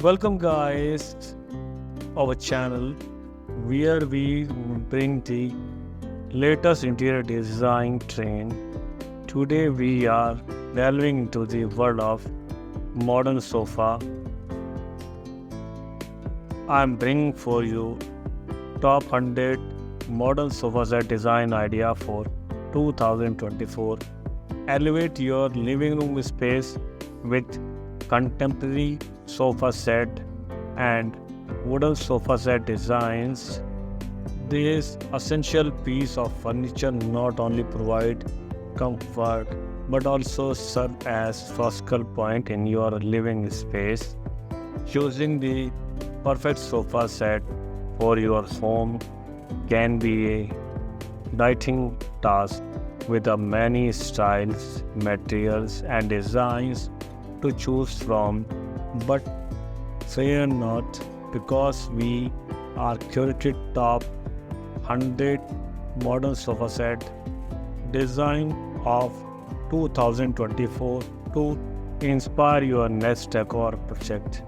Welcome, guys, our channel where we bring the latest interior design trend. Today, we are delving into the world of modern sofa. I'm bringing for you top 100 modern sofa set design idea for 2024. Elevate your living room space with contemporary sofa set and wooden sofa set designs. This essential piece of furniture not only provide comfort but also serve as focal point in your living space. Choosing the perfect sofa set for your home can be a daunting task with a many styles, materials, and designs to choose from. But fear not, because we are curated top 100 modern sofa set design of 2024 to inspire your next decor project.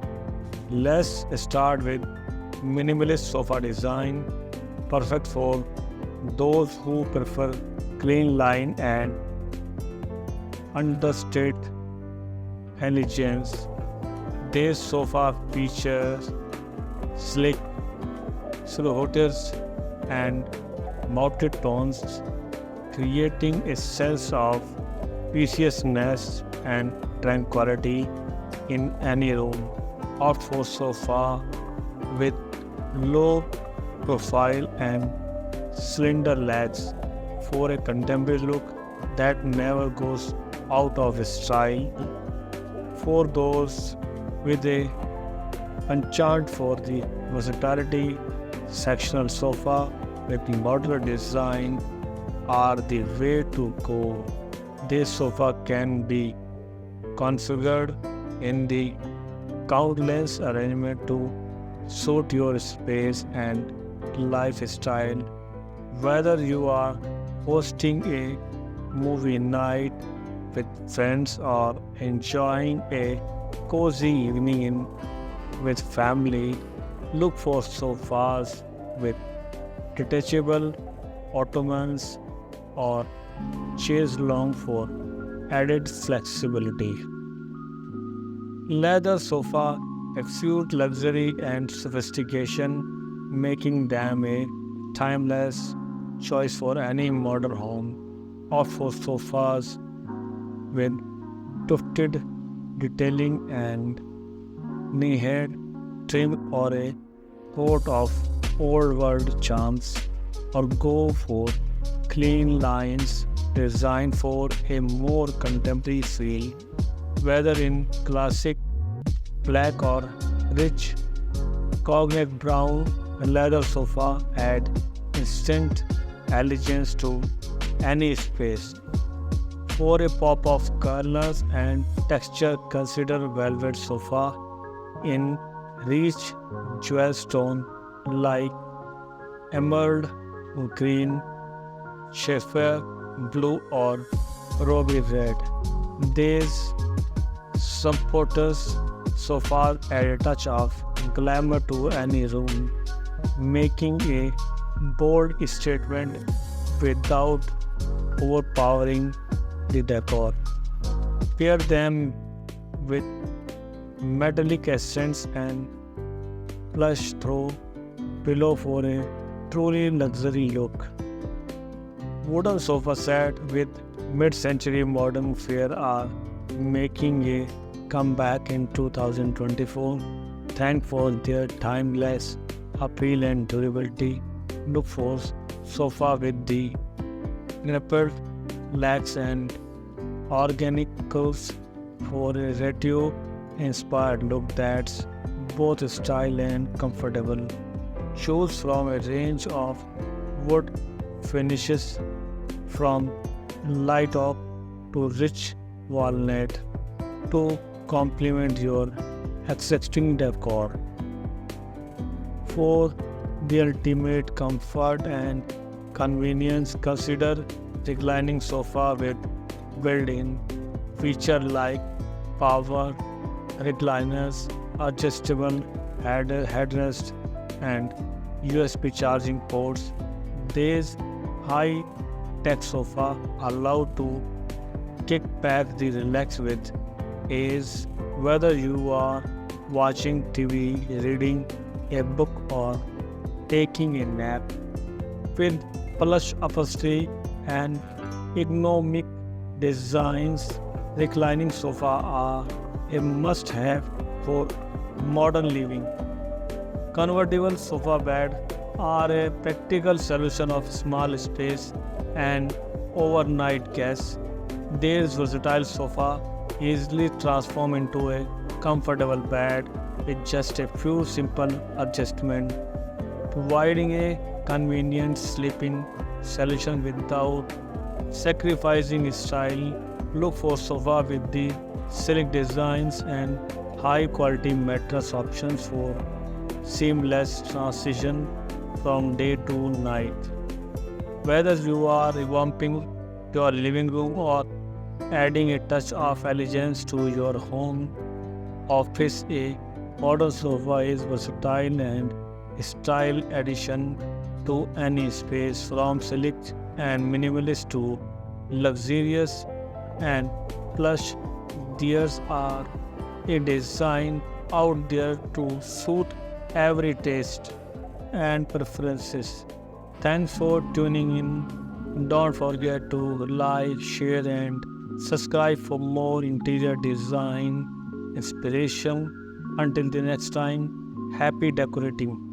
Let's start with minimalist sofa design, perfect for those who prefer clean line and understated elegance. This sofa features sleek silhouettes and mounted tones, creating a sense of spaciousness and tranquility in any room. Opt for sofa with low profile and slender legs for a contemporary look that never goes out of style. For those with a penchant for the versatility, sectional sofa with modular design are the way to go. This sofa can be configured in the countless arrangement to suit your space and lifestyle. Whether you are hosting a movie night with friends or enjoying a cozy evening in with family, look for sofas with detachable ottomans or chaise longue for added flexibility. Leather sofa exude luxury and sophistication, making them a timeless choice for any modern home. Opt for sofas with tufted detailing and knee-head trim or a coat of old world charms, or go for clean lines designed for a more contemporary feel. Whether in classic black or rich cognac brown, leather sofa add instant elegance to any space. For a pop of colors and texture, consider velvet sofa in rich jewel tone like emerald green, sapphire blue, or ruby red. These sumptuous sofas add a touch of glamour to any room, making a bold statement without overpowering the decor. Pair them with metallic accents and plush throw pillow for a truly luxury look. Wooden sofa set with mid-century modern fare are making a comeback in 2024. Thanks for their timeless appeal and durability. Look for sofa with the grappled legs and organic curves for a retro-inspired look that's both style and comfortable. Choose from a range of wood finishes from light oak to rich walnut to complement your existing decor. For the ultimate comfort and convenience, consider reclining sofa with built-in feature like power recliners adjustable headrest, and USB charging ports. These high-tech sofa allow to kick back the relax with ease, whether you are watching TV, reading a book, or taking a nap. With plush upholstery and ergonomic designs, reclining sofa are a must-have for modern living. Convertible sofa bed are a practical solution of small space and overnight guests. This versatile sofa easily transform into a comfortable bed with just a few simple adjustments, providing a convenient sleeping solution without sacrificing style. Look for sofa with the sleek designs and high quality mattress options for seamless transition from day to night. Whether you are revamping your living room or adding a touch of elegance to your home office, a modern sofa is versatile and style addition to any space, from sleek and minimalist to luxurious and plush. There's are a design out there to suit every taste and preferences. Thanks for tuning in. Don't forget to like, share, and subscribe for more interior design inspiration. Until the next time, happy decorating.